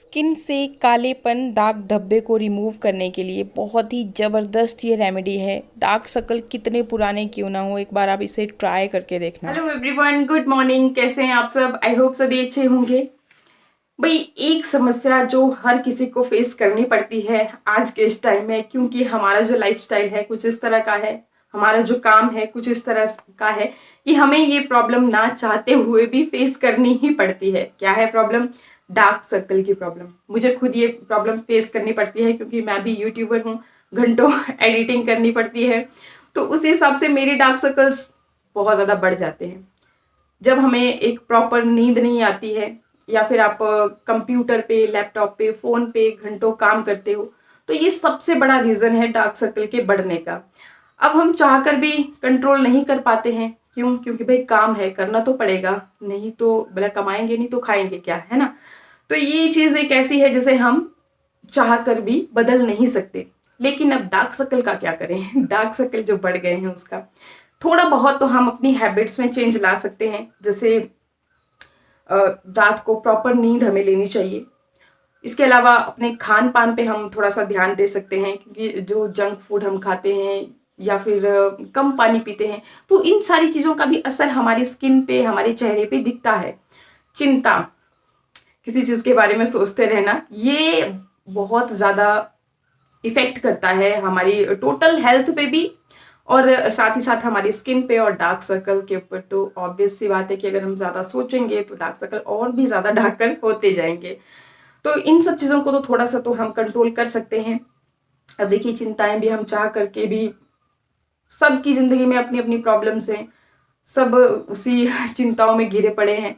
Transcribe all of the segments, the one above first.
Skin से कालेपन, दाग धब्बे को रिमूव करने के लिए बहुत ही ज़बरदस्त ये रेमेडी है। डार्क सर्कल कितने पुराने क्यों ना हो, एक बार आप इसे ट्राई करके देखना। Hello everyone, good morning. कैसे हैं आप सब? आई होप सभी अच्छे होंगे। भाई, एक समस्या जो हर किसी को फेस करनी पड़ती है आज के इस टाइम में, क्योंकि हमारा जो लाइफस्टाइल है कुछ इस तरह का है, हमारा जो काम है कुछ इस तरह का है कि हमें ये प्रॉब्लम ना चाहते हुए भी फेस करनी ही पड़ती है। क्या है प्रॉब्लम? डार्क सर्कल की प्रॉब्लम। मुझे खुद ये प्रॉब्लम फेस करनी पड़ती है क्योंकि मैं भी यूट्यूबर हूँ, घंटों एडिटिंग करनी पड़ती है, तो उस हिसाब से मेरे डार्क सर्कल्स बहुत ज़्यादा बढ़ जाते हैं। जब हमें एक प्रॉपर नींद नहीं आती है या फिर आप कंप्यूटर पे, लैपटॉप पे, फ़ोन पे घंटों काम करते हो, तो ये सबसे बड़ा रीज़न है डार्क सर्कल के बढ़ने का। अब हम चाहकर भी कंट्रोल नहीं कर पाते हैं। क्यों? क्योंकि भाई काम है, करना तो पड़ेगा, नहीं तो भला कमाएंगे नहीं तो खाएंगे क्या, है ना? तो ये चीज़ एक ऐसी है जिसे हम चाह कर भी बदल नहीं सकते। लेकिन अब डार्क सर्कल का क्या करें? डार्क सर्कल जो बढ़ गए हैं उसका थोड़ा बहुत तो हम अपनी हैबिट्स में चेंज ला सकते हैं। जैसे रात को प्रॉपर नींद हमें लेनी चाहिए। इसके अलावा अपने खान पान पे हम थोड़ा सा ध्यान दे सकते हैं, क्योंकि जो जंक फूड हम खाते हैं या फिर कम पानी पीते हैं, तो इन सारी चीज़ों का भी असर हमारी स्किन पे, हमारे चेहरे पे दिखता है। चिंता, किसी चीज़ के बारे में सोचते रहना, ये बहुत ज़्यादा इफ़ेक्ट करता है हमारी टोटल हेल्थ पे भी, और साथ ही साथ हमारी स्किन पे और डार्क सर्कल के ऊपर। तो ऑब्वियस सी बात है कि अगर हम ज़्यादा सोचेंगे तो डार्क सर्कल और भी ज़्यादा डार्कर होते जाएंगे। तो इन सब चीज़ों को तो थोड़ा सा तो हम कंट्रोल कर सकते हैं। अब देखिए, चिंताएं भी हम चाह करके भी, सबकी ज़िंदगी में अपनी अपनी प्रॉब्लम्स हैं, सब उसी चिंताओं में घिरे पड़े हैं,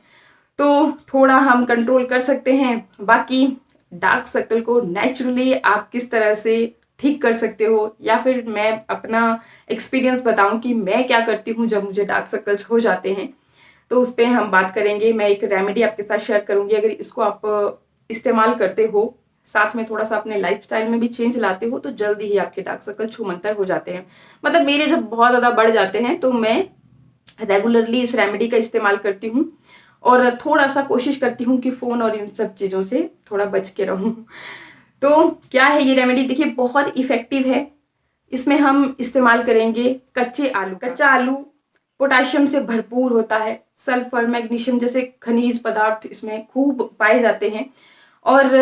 तो थोड़ा हम कंट्रोल कर सकते हैं। बाकी डार्क सर्कल को नेचुरली आप किस तरह से ठीक कर सकते हो, या फिर मैं अपना एक्सपीरियंस बताऊं कि मैं क्या करती हूँ जब मुझे डार्क सर्कल्स हो जाते हैं, तो उस पर हम बात करेंगे। मैं एक रेमेडी आपके साथ शेयर करूंगी। अगर इसको आप इस्तेमाल करते हो, साथ में थोड़ा सा अपने लाइफस्टाइल में भी चेंज लाते हो, तो जल्दी ही आपके डार्क सर्कल छूमंतर हो जाते हैं। मतलब मेरे जब बहुत ज़्यादा बढ़ जाते हैं तो मैं रेगुलरली इस रेमेडी का इस्तेमाल करती हूँ, और थोड़ा सा कोशिश करती हूँ कि फ़ोन और इन सब चीज़ों से थोड़ा बच के रहूँ। तो क्या है ये रेमेडी? देखिए, बहुत इफ़ेक्टिव है। इसमें हम इस्तेमाल करेंगे कच्चे आलू। कच्चा आलू पोटाशियम से भरपूर होता है, सल्फर, मैग्नीशियम जैसे खनिज पदार्थ इसमें खूब पाए जाते हैं, और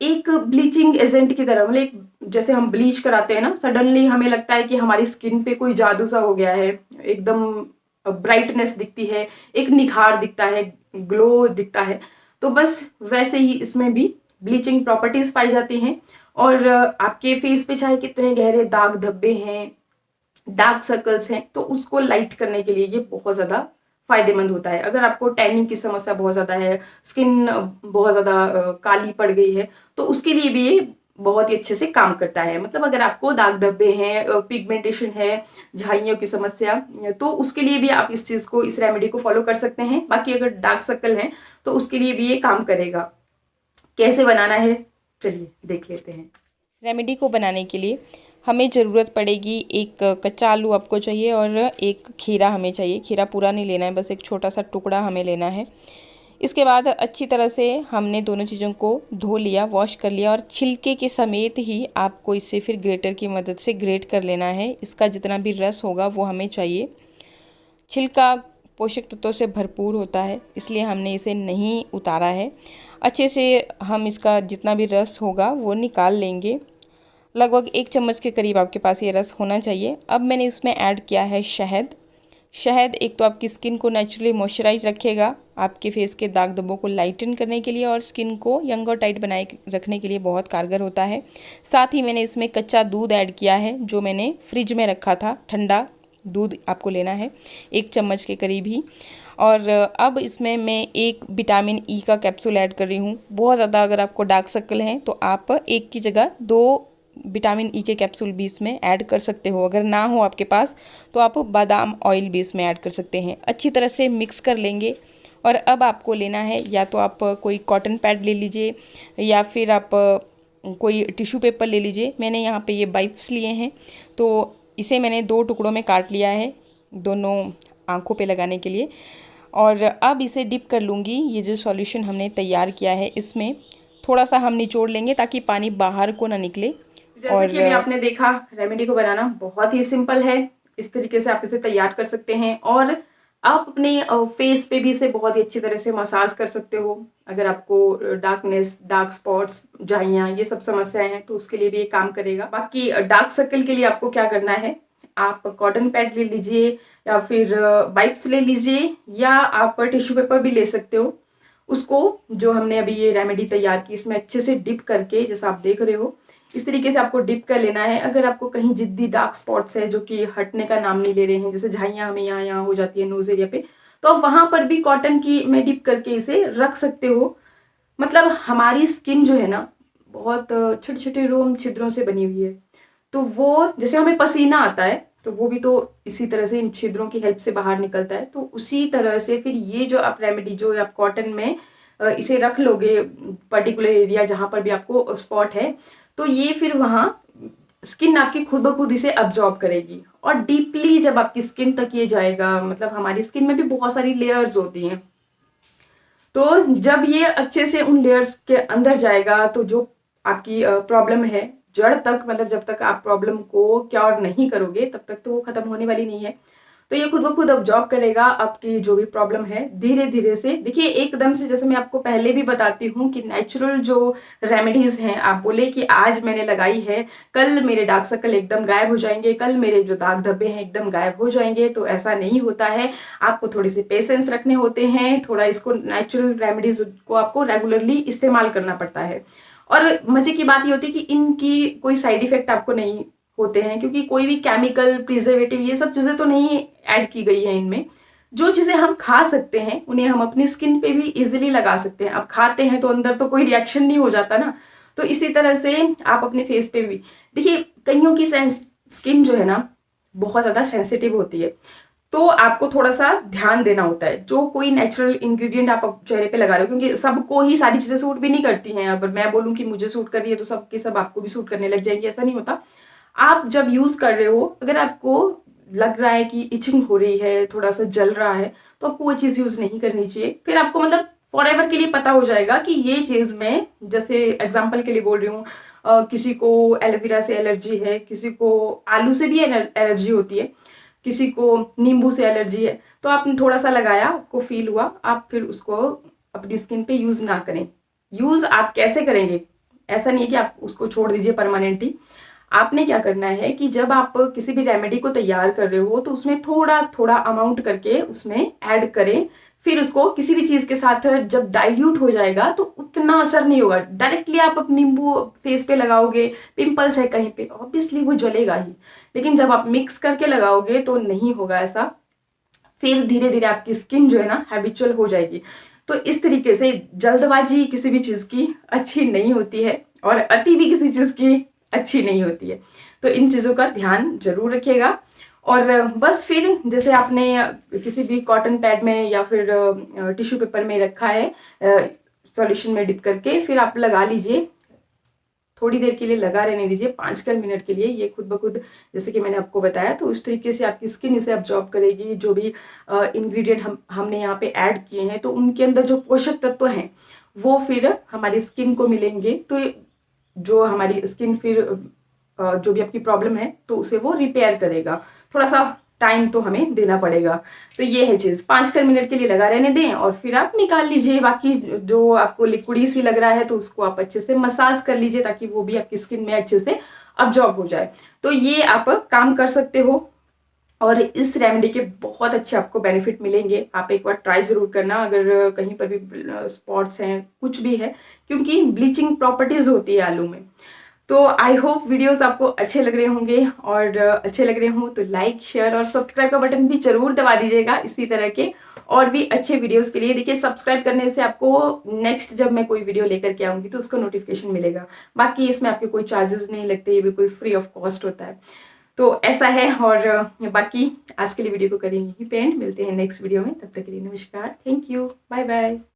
एक ब्लीचिंग एजेंट की तरह, मतलब एक जैसे हम ब्लीच कराते हैं ना, सडनली हमें लगता है कि हमारी स्किन पे कोई जादू सा हो गया है, एकदम ब्राइटनेस दिखती है, एक निखार दिखता है, ग्लो दिखता है। तो बस वैसे ही इसमें भी ब्लीचिंग प्रॉपर्टीज पाई जाती हैं, और आपके फेस पे चाहे कितने गहरे दाग धब्बे हैं, डार्क सर्कल्स हैं, तो उसको लाइट करने के लिए ये बहुत ज़्यादा फायदेमंद होता है। अगर आपको टैनिंग की समस्या बहुत ज़्यादा है, स्किन बहुत ज़्यादा काली पड़ गई है, तो उसके लिए भी ये बहुत ही अच्छे से काम करता है। मतलब अगर आपको दाग धब्बे हैं, पिगमेंटेशन है, झाइयों की समस्या, तो उसके लिए भी आप इस चीज़ को, इस रेमेडी को फॉलो कर सकते हैं। बाकी अगर डार्क सर्कल है तो उसके लिए भी ये काम करेगा। कैसे बनाना है, चलिए देख लेते हैं। रेमेडी को बनाने के लिए हमें ज़रूरत पड़ेगी, एक कच्चा आलू आपको चाहिए और एक खीरा हमें चाहिए। खीरा पूरा नहीं लेना है, बस एक छोटा सा टुकड़ा हमें लेना है। इसके बाद अच्छी तरह से हमने दोनों चीज़ों को धो लिया, वॉश कर लिया, और छिलके के समेत ही आपको इसे फिर ग्रेटर की मदद से ग्रेट कर लेना है। इसका जितना भी रस होगा वो हमें चाहिए। छिलका पोषक तत्वों से भरपूर होता है, इसलिए हमने इसे नहीं उतारा है। अच्छे से हम इसका जितना भी रस होगा वो निकाल लेंगे। लगभग 1 चम्मच के करीब आपके पास ये रस होना चाहिए। अब मैंने इसमें ऐड किया है शहद। शहद एक तो आपकी स्किन को नेचुरली मॉइस्चराइज रखेगा, आपके फेस के दाग धब्बों को लाइटन करने के लिए और स्किन को यंग और टाइट बनाए रखने के लिए बहुत कारगर होता है। साथ ही मैंने इसमें कच्चा दूध ऐड किया है, जो मैंने फ्रिज में रखा था। ठंडा दूध आपको लेना है, 1 चम्मच के करीब ही। और अब इसमें मैं एक विटामिन ई का कैप्सूल ऐड कर रही हूँ। बहुत ज़्यादा अगर आपको डार्क सर्कल हैं तो आप एक की जगह 2 विटामिन ई के कैप्सूल भी इसमें ऐड कर सकते हो। अगर ना हो आपके पास तो आप बादाम ऑयल भी इसमें ऐड कर सकते हैं। अच्छी तरह से मिक्स कर लेंगे, और अब आपको लेना है, या तो आप कोई कॉटन पैड ले लीजिए या फिर आप कोई टिश्यू पेपर ले लीजिए। मैंने यहाँ पे ये बाइट्स लिए हैं, तो इसे मैंने 2 टुकड़ों में काट लिया है, दोनों आँखों पे लगाने के लिए। और अब इसे डिप कर लूँगी। ये जो सॉल्यूशन हमने तैयार किया है इसमें थोड़ा सा हम निचोड़ लेंगे ताकि पानी बाहर को ना निकले। जैसे कि अभी आपने देखा रेमेडी को बनाना बहुत ही सिंपल है। इस तरीके से आप इसे तैयार कर सकते हैं और आप अपने फेस पे भी इसे बहुत ही अच्छी तरह से मसाज कर सकते हो। अगर आपको डार्कनेस, डार्क स्पॉट्स, झाइयाँ ये सब समस्याएं हैं तो उसके लिए भी ये काम करेगा। बाकी डार्क सर्कल के लिए आपको क्या करना है, आप कॉटन पैड ले लीजिए या फिर वाइप्स ले लीजिए या आप टिश्यू पेपर भी ले सकते हो। उसको जो हमने अभी ये रेमेडी तैयार की इसमें अच्छे से डिप करके, जैसा आप देख रहे हो इस तरीके से आपको डिप कर लेना है। अगर आपको कहीं जिद्दी डार्क स्पॉट्स है जो कि हटने का नाम नहीं ले रहे हैं, जैसे झाइयाँ हमें यहाँ हो जाती है नोज एरिया पे, तो आप वहां पर भी कॉटन की में डिप करके इसे रख सकते हो। मतलब हमारी स्किन जो है ना बहुत छोटे छोटे रोम छिद्रों से बनी हुई है, तो वो जैसे हमें पसीना आता है तो वो भी तो इसी तरह से इन छिद्रों की हेल्प से बाहर निकलता है। तो उसी तरह से फिर ये जो आप रेमेडी जो आप कॉटन में इसे रख लोगे पर्टिकुलर एरिया जहां पर भी आपको स्पॉट है, तो ये फिर वहां स्किन आपकी खुद ब खुद इसे अब्जॉर्ब करेगी और डीपली जब आपकी स्किन तक ये जाएगा, मतलब हमारी स्किन में भी बहुत सारी लेयर्स होती हैं, तो जब ये अच्छे से उन लेयर्स के अंदर जाएगा तो जो आपकी प्रॉब्लम है जड़ तक, मतलब जब तक आप प्रॉब्लम को क्योर नहीं करोगे तब तक तो वो खत्म होने वाली नहीं है। तो ये खुद ब खुद अब्जॉर्ब करेगा आपकी जो भी प्रॉब्लम है धीरे धीरे से। देखिए एकदम से, जैसे मैं आपको पहले भी बताती हूँ कि नेचुरल जो रेमेडीज हैं, आप बोले कि आज मैंने लगाई है कल मेरे डार्क सर्कल एकदम गायब हो जाएंगे, कल मेरे जो दाग धब्बे हैं एकदम गायब हो जाएंगे, तो ऐसा नहीं होता है। आपको थोड़ी सी पेशेंस रखने होते हैं, थोड़ा इसको नेचुरल रेमेडीज को आपको रेगुलरली इस्तेमाल करना पड़ता है। और मजे की बात ये होती है कि इनकी कोई साइड इफेक्ट आपको नहीं होते हैं, क्योंकि कोई भी केमिकल, प्रिजर्वेटिव ये सब चीजें तो नहीं ऐड की गई है इनमें। जो चीजें हम खा सकते हैं उन्हें हम अपनी स्किन पे भी इजीली लगा सकते हैं। अब खाते हैं तो अंदर तो कोई रिएक्शन नहीं हो जाता ना, तो इसी तरह से आप अपने फेस पे भी देखिए, कईयों की स्किन जो है ना बहुत ज्यादा सेंसिटिव होती है, तो आपको थोड़ा सा ध्यान देना होता है। जो कोई नेचुरल इंग्रेडिएंट आप चेहरे पे लगा रहे हो, क्योंकि सबको ही सारी चीजें सूट भी नहीं करती हैं। अब मैं बोलूं कि मुझे सूट कर रही है तो सबके सब आपको भी सूट करने लग जाएंगी, ऐसा नहीं होता। आप जब यूज कर रहे हो, अगर आपको लग रहा है कि इचिंग हो रही है, थोड़ा सा जल रहा है, तो आपको वो चीज यूज नहीं करनी चाहिए। फिर आपको मतलब फॉर एवर के लिए पता हो जाएगा कि ये चीज में, जैसे एग्जाम्पल के लिए बोल रही हूँ, किसी को एलोवेरा से एलर्जी है, किसी को आलू से भी एलर्जी होती है, किसी को नींबू से एलर्जी है, तो आपने थोड़ा सा लगाया, आपको फील हुआ, आप फिर उसको अपनी स्किन पे यूज ना करें। यूज आप कैसे करेंगे, ऐसा नहीं है कि आप उसको छोड़ दीजिए परमानेंटली। आपने क्या करना है कि जब आप किसी भी रेमेडी को तैयार कर रहे हो तो उसमें थोड़ा थोड़ा अमाउंट करके उसमें ऐड करें, फिर उसको किसी भी चीज के साथ जब डाइल्यूट हो जाएगा तो उतना असर नहीं होगा। डायरेक्टली आप नींबू फेस पे लगाओगे, पिंपल्स है कहीं पे, ऑब्वियसली वो जलेगा ही, लेकिन जब आप मिक्स करके लगाओगे तो नहीं होगा ऐसा। फिर धीरे धीरे आपकी स्किन जो है ना हैबिचुअल हो जाएगी। तो इस तरीके से जल्दबाजी किसी भी चीज की अच्छी नहीं होती है और अति भी किसी चीज की अच्छी नहीं होती है, तो इन चीजों का ध्यान जरूर रखिएगा। और बस फिर जैसे आपने किसी भी कॉटन पैड में या फिर टिश्यू पेपर में रखा है सॉल्यूशन में डिप करके, फिर आप लगा लीजिए, थोड़ी देर के लिए लगा रहने दीजिए, 5 मिनट के लिए। ये खुद ब खुद, जैसे कि मैंने आपको बताया, तो उस तरीके से आपकी स्किन इसे अब्जॉर्ब करेगी। जो भी इंग्रेडिएंट हमने यहाँ पे ऐड किए हैं तो उनके अंदर जो पोषक तत्व हैं वो फिर हमारी स्किन को मिलेंगे, तो जो हमारी स्किन फिर जो भी आपकी प्रॉब्लम है तो उसे वो रिपेयर करेगा। थोड़ा सा टाइम तो हमें देना पड़ेगा। तो ये है चीज, 5 मिनट के लिए लगा रहने दें और फिर आप निकाल लीजिए। बाकी जो आपको लिक्विडी सी लग रहा है तो उसको आप अच्छे से मसाज कर लीजिए ताकि वो भी आपकी स्किन में अच्छे से अब्जॉर्ब हो जाए। तो ये आप काम कर सकते हो और इस रेमेडी के बहुत अच्छे आपको बेनिफिट मिलेंगे। आप एक बार ट्राई जरूर करना अगर कहीं पर भी स्पॉट्स हैं, कुछ भी है, क्योंकि ब्लीचिंग प्रॉपर्टीज होती है आलू में। तो आई होप वीडियोस आपको अच्छे लग रहे होंगे, और अच्छे लग रहे हों तो लाइक, शेयर और सब्सक्राइब का बटन भी जरूर दबा दीजिएगा इसी तरह के और भी अच्छे वीडियोस के लिए। देखिए सब्सक्राइब करने से आपको नेक्स्ट जब मैं कोई वीडियो लेकर के आऊंगी तो उसका नोटिफिकेशन मिलेगा। बाकी इसमें आपके कोई चार्जेस नहीं लगते, ये बिल्कुल फ्री ऑफ कॉस्ट होता है। तो ऐसा है, और बाकी आज के लिए वीडियो को करेंगे ही पे एंड। मिलते हैं नेक्स्ट वीडियो में, तब तक के लिए नमस्कार, थैंक यू, बाय बाय।